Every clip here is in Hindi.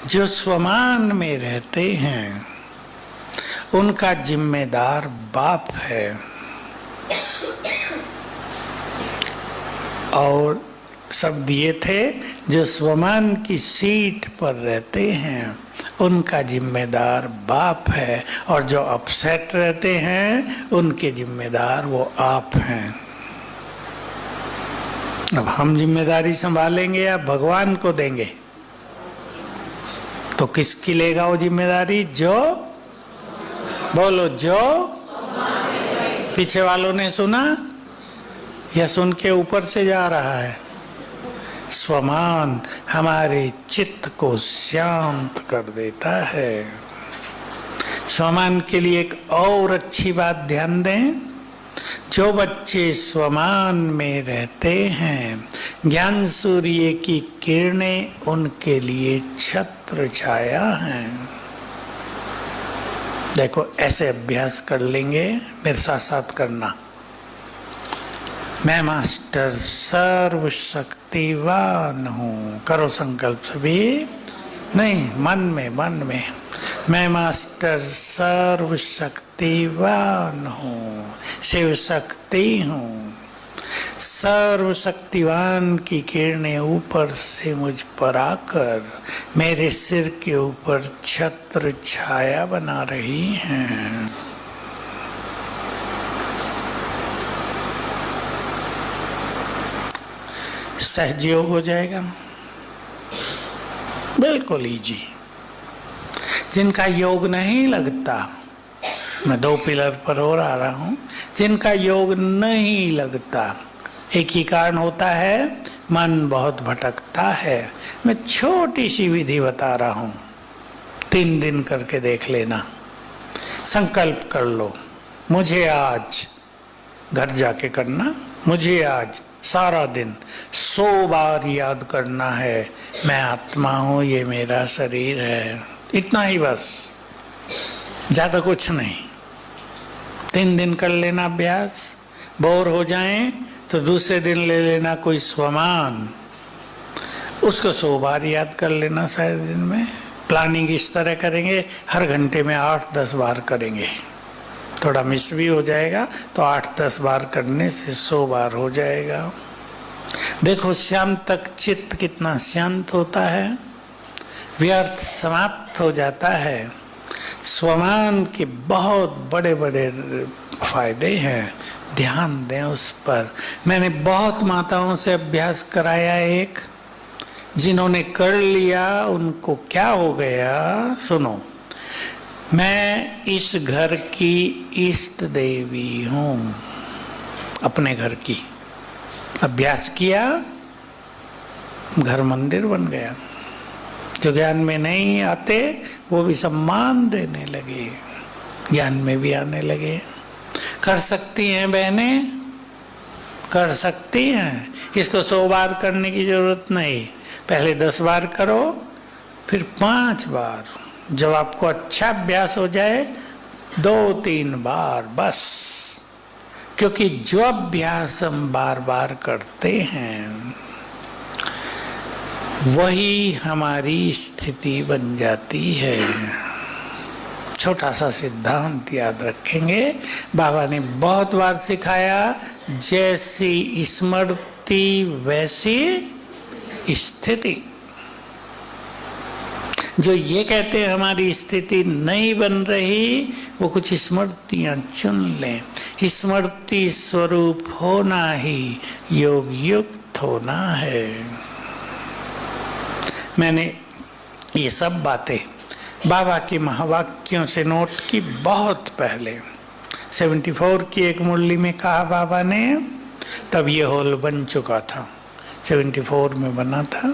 जो स्वमान में रहते हैं उनका जिम्मेदार बाप है, और शब्द ये थे जो स्वमान की सीट पर रहते हैं उनका जिम्मेदार बाप है, और जो अपसेट रहते हैं उनके जिम्मेदार वो आप हैं। अब हम जिम्मेदारी संभालेंगे या भगवान को देंगे? तो किसकी लेगा वो जिम्मेदारी? जो बोलो, जो पीछे वालों ने सुना या सुन के ऊपर से जा रहा है? स्वमान हमारे चित्त को शांत कर देता है। स्वमान के लिए एक और अच्छी बात ध्यान दें, जो बच्चे स्वमान में रहते हैं ज्ञान सूर्य की किरणें उनके लिए छत्र छाया है। देखो ऐसे अभ्यास कर लेंगे, मेरे साथ साथ करना। मैं मास्टर सर्वशक्तिवान हूँ, करो संकल्प सभी, नहीं मन में, मन में। मैं मास्टर सर्वशक्तिवान हूँ, शिव शक्ति हूँ। सर्वशक्तिवान की किरणें ऊपर से मुझ पर आकर मेरे सिर के ऊपर छत्र छाया बना रही हैं। सहज योग हो जाएगा, बिल्कुल इजी। जिनका योग नहीं लगता, मैं 2 पिलर पर और आ रहा हूं, जिनका योग नहीं लगता, एक ही कारण होता है, मन बहुत भटकता है। मैं छोटी सी विधि बता रहा हूं, 3 दिन करके देख लेना। संकल्प कर लो, मुझे आज, घर जाके करना, मुझे आज सारा दिन 100 बार याद करना है मैं आत्मा हूं, ये मेरा शरीर है। इतना ही बस, ज्यादा कुछ नहीं। 3 दिन कर लेना अभ्यास। बोर हो जाएं तो दूसरे दिन ले लेना कोई स्वमान, उसको 100 बार याद कर लेना सारे दिन में। प्लानिंग इस तरह करेंगे, हर घंटे में 8-10 बार करेंगे। थोड़ा मिस भी हो जाएगा तो 8-10 बार करने से 100 बार हो जाएगा। देखो शाम तक चित्त कितना शांत होता है, व्यर्थ समाप्त हो जाता है। स्वमान के बहुत बड़े बड़े फायदे हैं, ध्यान दें उस पर। मैंने बहुत माताओं से अभ्यास कराया, एक जिन्होंने कर लिया उनको क्या हो गया सुनो। मैं इस घर की इष्ट देवी हूँ, अपने घर की। अभ्यास किया, घर मंदिर बन गया। जो ज्ञान में नहीं आते वो भी सम्मान देने लगे, ज्ञान में भी आने लगे। कर सकती हैं बहनें, कर सकती हैं। इसको 100 बार करने की जरूरत नहीं, पहले 10 बार करो, फिर 5 बार। जब आपको अच्छा अभ्यास हो जाए 2-3 बार बस, क्योंकि जो अभ्यास हम बार बार करते हैं वही हमारी स्थिति बन जाती है। छोटा सा सिद्धांत याद रखेंगे, बाबा ने बहुत बार सिखाया, जैसी स्मृति वैसी स्थिति। जो ये कहते हैं हमारी स्थिति नहीं बन रही, वो कुछ स्मृतियां चुन लें। स्मृति स्वरूप होना ही योग युक्त होना है। मैंने ये सब बातें बाबा के महावाक्यों से नोट की बहुत पहले, 74 की एक मुरली में कहा बाबा ने, तब ये हॉल बन चुका था, 74 में बना था।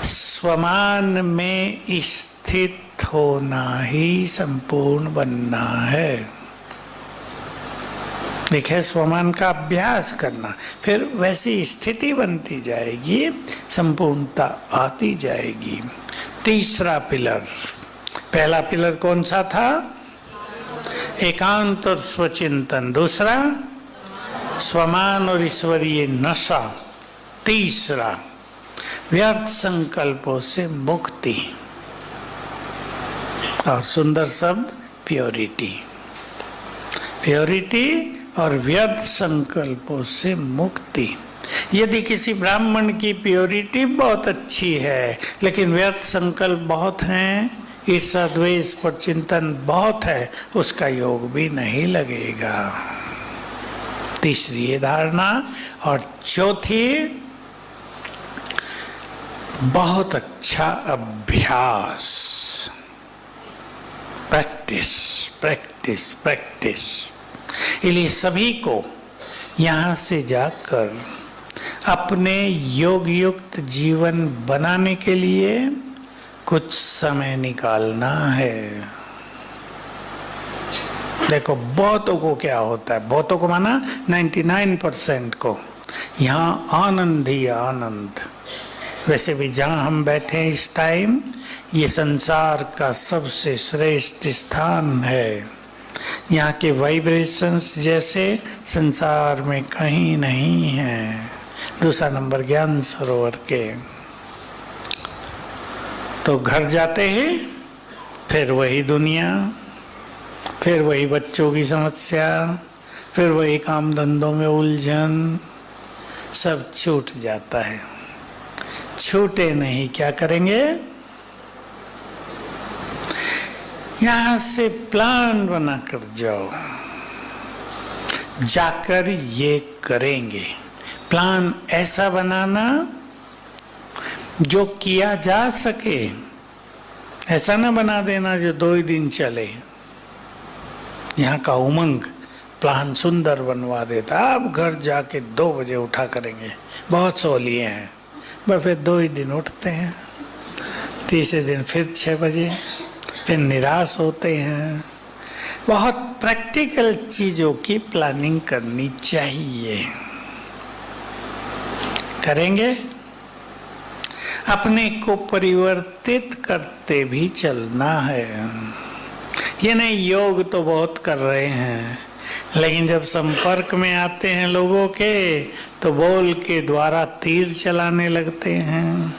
स्वमान में स्थित होना ही संपूर्ण बनना है। देखिए, स्वमान का अभ्यास करना, फिर वैसी स्थिति बनती जाएगी, संपूर्णता आती जाएगी। तीसरा पिलर, पहला पिलर कौन सा था? एकांत और स्वचिंतन। दूसरा स्वमान और ईश्वरीय नशा। तीसरा व्यर्थ संकल्पों से मुक्ति। और सुंदर शब्द प्योरिटी, प्योरिटी और व्यर्थ संकल्पों से मुक्ति। यदि किसी ब्राह्मण की प्योरिटी बहुत अच्छी है लेकिन व्यर्थ संकल्प बहुत हैं, ईर्ष्या द्वेष पर चिंतन बहुत है, उसका योग भी नहीं लगेगा। तीसरी ये धारणा। और चौथी, बहुत अच्छा अभ्यास, प्रैक्टिस प्रैक्टिस प्रैक्टिस। इसलिए सभी को यहाँ से जाकर अपने योग युक्त जीवन बनाने के लिए कुछ समय निकालना है। देखो बहुतों को क्या होता है, बहुतों को माना 99% को, यहाँ आनंद ही आनंद। वैसे भी जहाँ हम बैठे हैं इस टाइम, ये संसार का सबसे श्रेष्ठ स्थान है। यहाँ के वाइब्रेशंस जैसे संसार में कहीं नहीं है। दूसरा नंबर ज्ञान सरोवर के। तो घर जाते हैं, फिर वही दुनिया, फिर वही बच्चों की समस्या, फिर वही काम धंधों में उलझन, सब छूट जाता है। छूटे नहीं, क्या करेंगे? यहां से प्लान बना कर जाओ, जाकर ये करेंगे। प्लान ऐसा बनाना जो किया जा सके, ऐसा ना बना देना जो 2 ही दिन चले। यहाँ का उमंग प्लान सुंदर बनवा देता, अब घर जाके 2 बजे उठा करेंगे, बहुत सो लिए हैं, बस फिर 2 ही दिन उठते हैं, तीसरे दिन फिर 6 बजे, फिर निराश होते हैं। बहुत प्रैक्टिकल चीजों की प्लानिंग करनी चाहिए। करेंगे? अपने को परिवर्तित करते भी चलना है। ये नहीं योग तो बहुत कर रहे हैं, लेकिन जब संपर्क में आते हैं लोगों के तो बोल के द्वारा तीर चलाने लगते हैं।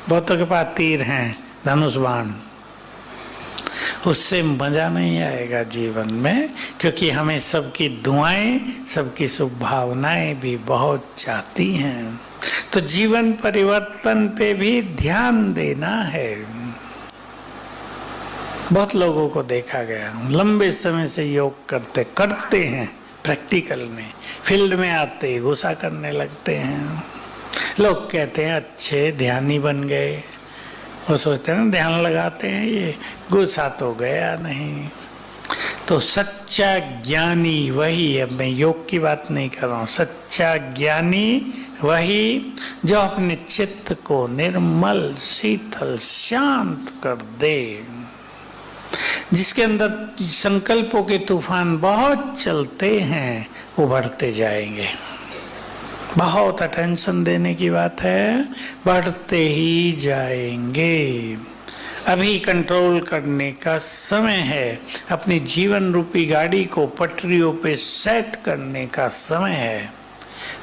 बहुतों के पास तीर हैं, धनुष बाण, उससे मजा नहीं आएगा जीवन में, क्योंकि हमें सबकी दुआएं, सबकी शुभ भावनाएं भी बहुत चाहती हैं। तो जीवन परिवर्तन पे भी ध्यान देना है। बहुत लोगों को देखा गया, लंबे समय से योग करते हैं, प्रैक्टिकल में, फील्ड में आते ही गुस्सा करने लगते हैं। लोग कहते हैं अच्छे ध्यानी बन गए, वो सोचते हैं ना ध्यान लगाते हैं, ये गुस्सा तो गया नहीं। तो सच्चा ज्ञानी वही है, मैं योग की बात नहीं कर रहा हूँ, सच्चा ज्ञानी वही जो अपने चित्त को निर्मल, शीतल, शांत कर दे, जिसके अंदर संकल्पों के तूफान बहुत चलते हैं, उभरते जाएंगे। बहुत अटेंशन देने की बात है, बढ़ते ही जाएंगे। अभी कंट्रोल करने का समय है, अपनी जीवन रूपी गाड़ी को पटरियों पे सेट करने का समय है।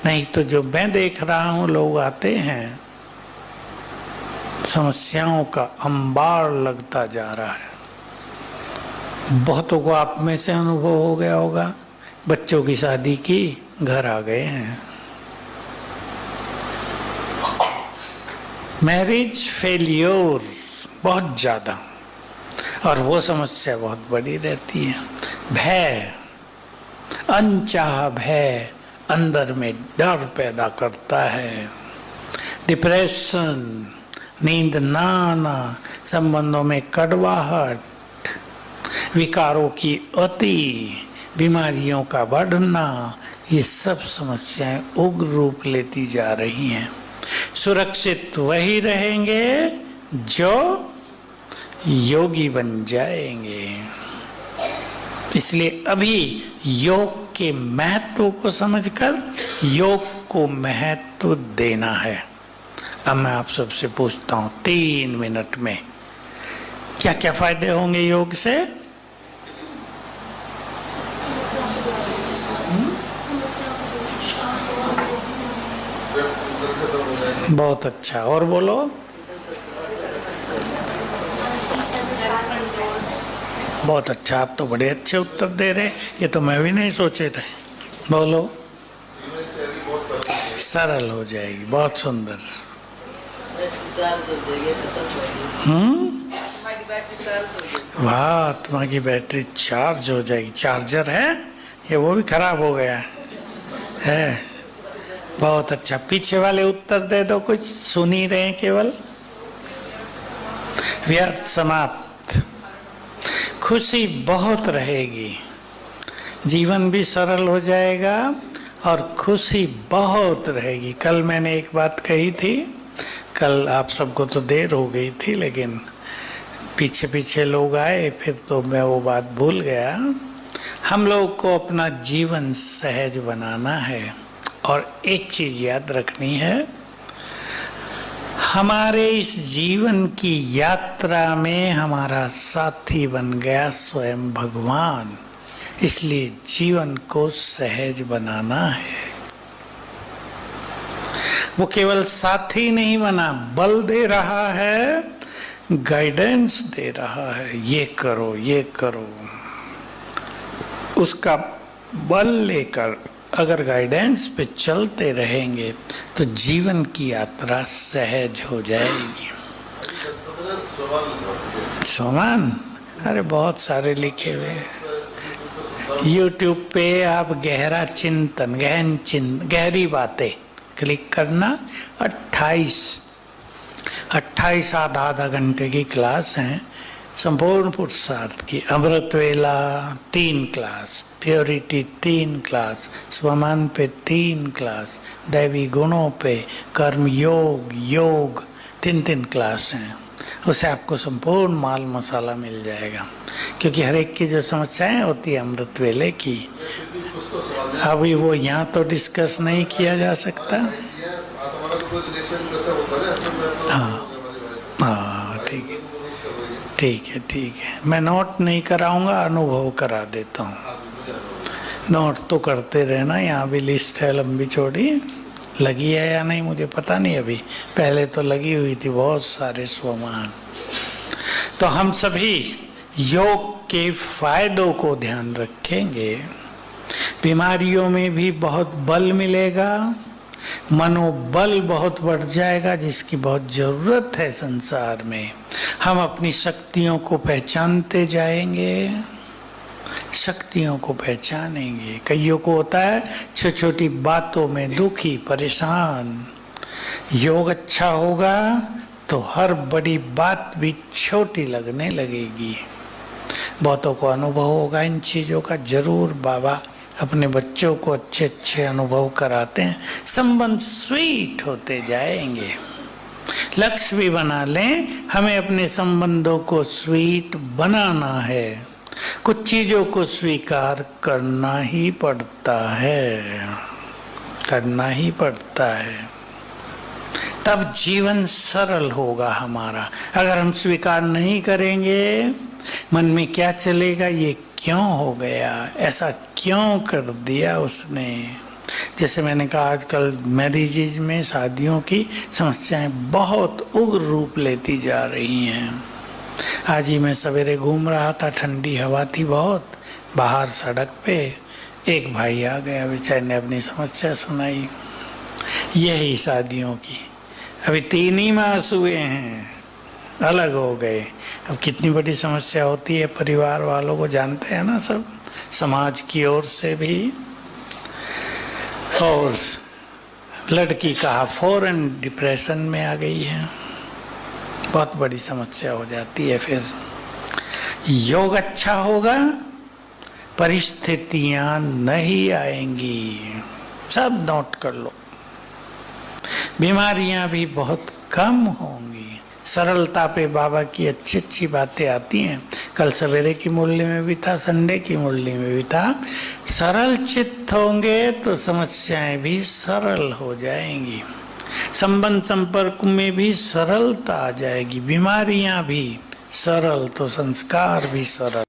नहीं तो जो मैं देख रहा हूँ, लोग आते हैं, समस्याओं का अंबार लगता जा रहा है। बहुतों को आप में से अनुभव हो गया होगा, बच्चों की शादी की, घर आ गए हैं, मैरिज फेलियर बहुत ज्यादा, और वो समस्या बहुत बड़ी रहती है। भय, अनचाहा भय अंदर में डर पैदा करता है। डिप्रेशन, नींद ना आना, संबंधों में कड़वाहट, विकारों की अति, बीमारियों का बढ़ना, ये सब समस्याएं उग्र रूप लेती जा रही हैं। सुरक्षित वही रहेंगे जो योगी बन जाएंगे। इसलिए अभी योग के महत्व को समझकर योग को महत्व देना है। अब मैं आप सबसे पूछता हूं 3 मिनट में, क्या क्या फायदे होंगे योग से? बहुत अच्छा, और बोलो। बहुत अच्छा, आप तो बड़े अच्छे उत्तर दे रहे, ये तो मैं भी नहीं सोचे थे। बोलो। सरल हो जाएगी, बहुत सुंदर। वाह, आत्मा की बैटरी चार्ज हो जाएगी। चार्जर है ये, वो भी खराब हो गया है। बहुत अच्छा, पीछे वाले उत्तर दे दो, कुछ सुन ही रहे हैं केवल। व्यर्थ समाप्त। खुशी बहुत रहेगी, जीवन भी सरल हो जाएगा और खुशी बहुत रहेगी। कल मैंने एक बात कही थी, कल आप सबको तो देर हो गई थी, लेकिन पीछे पीछे लोग आए, फिर तो मैं वो बात भूल गया। हम लोग को अपना जीवन सहज बनाना है और एक चीज याद रखनी है, हमारे इस जीवन की यात्रा में हमारा साथी बन गया स्वयं भगवान, इसलिए जीवन को सहज बनाना है। वो केवल साथी नहीं बना, बल दे रहा है, गाइडेंस दे रहा है, ये करो ये करो। उसका बल लेकर अगर गाइडेंस पे चलते रहेंगे तो जीवन की यात्रा सहज हो जाएगी। सोमान, अरे बहुत सारे लिखे हुए। YouTube पे आप गहरा चिंतन, गहरी बातें क्लिक करना। 28 आधा घंटे की क्लास है, संपूर्ण पुरुषार्थ की। अमृत वेला 3 क्लास, प्योरिटी 3 क्लास, स्वमान पे 3 क्लास, दैवी गुणों पे, कर्म योग 3 क्लास हैं। उससे आपको संपूर्ण माल मसाला मिल जाएगा, क्योंकि हर एक की जो समस्याएं होती है अमृत वेले की, अभी वो यहाँ तो डिस्कस नहीं किया जा सकता। हाँ ठीक है, ठीक है, ठीक है। मैं नोट नहीं कराऊंगा, अनुभव करा देता हूँ। नोट तो करते रहना, यहाँ भी लिस्ट है लंबी चौड़ी, लगी है या नहीं मुझे पता नहीं, अभी पहले तो लगी हुई थी बहुत सारे स्वमान। तो हम सभी योग के फायदों को ध्यान रखेंगे, बीमारियों में भी बहुत बल मिलेगा, मनोबल बहुत बढ़ जाएगा, जिसकी बहुत जरूरत है संसार में। हम अपनी शक्तियों को पहचानते जाएंगे, शक्तियों को पहचानेंगे। कईयों को होता है छोटी छोटी बातों में दुखी परेशान, योग अच्छा होगा तो हर बड़ी बात भी छोटी लगने लगेगी। बहुतों को अनुभव होगा इन चीजों का। जरूर बाबा अपने बच्चों को अच्छे अच्छे अनुभव कराते हैं, संबंध स्वीट होते जाएंगे। लक्ष्य भी बना लें, हमें अपने संबंधों को स्वीट बनाना है। कुछ चीजों को स्वीकार करना ही पड़ता है, करना ही पड़ता है, तब जीवन सरल होगा हमारा। अगर हम स्वीकार नहीं करेंगे, मन में क्या चलेगा, ये क्यों हो गया, ऐसा क्यों कर दिया उसने। जैसे मैंने कहा, आजकल मैरिजेज में, शादियों की समस्याएं बहुत उग्र रूप लेती जा रही हैं। आज ही मैं सवेरे घूम रहा था, ठंडी हवा थी बहुत, बाहर सड़क पे एक भाई आ गया, बेचारे ने अपनी समस्या सुनाई, यही शादियों की। अभी 3 ही मास हुए हैं, अलग हो गए। अब कितनी बड़ी समस्या होती है, परिवार वालों को जानते हैं ना सब, समाज की ओर से भी। और लड़की कहा फौरन डिप्रेशन में आ गई है, बहुत बड़ी समस्या हो जाती है। फिर योग अच्छा होगा, परिस्थितियां नहीं आएंगी, सब नोट कर लो। बीमारियां भी बहुत कम होंगी। सरलता पे बाबा की अच्छी अच्छी बातें आती हैं। कल सवेरे की मुरली में भी था, संडे की मुरली में भी था। सरल चित्त होंगे तो समस्याएं भी सरल हो जाएंगी, संबंध संपर्क में भी सरलता आ जाएगी, बीमारियां भी सरल तो संस्कार भी सरल।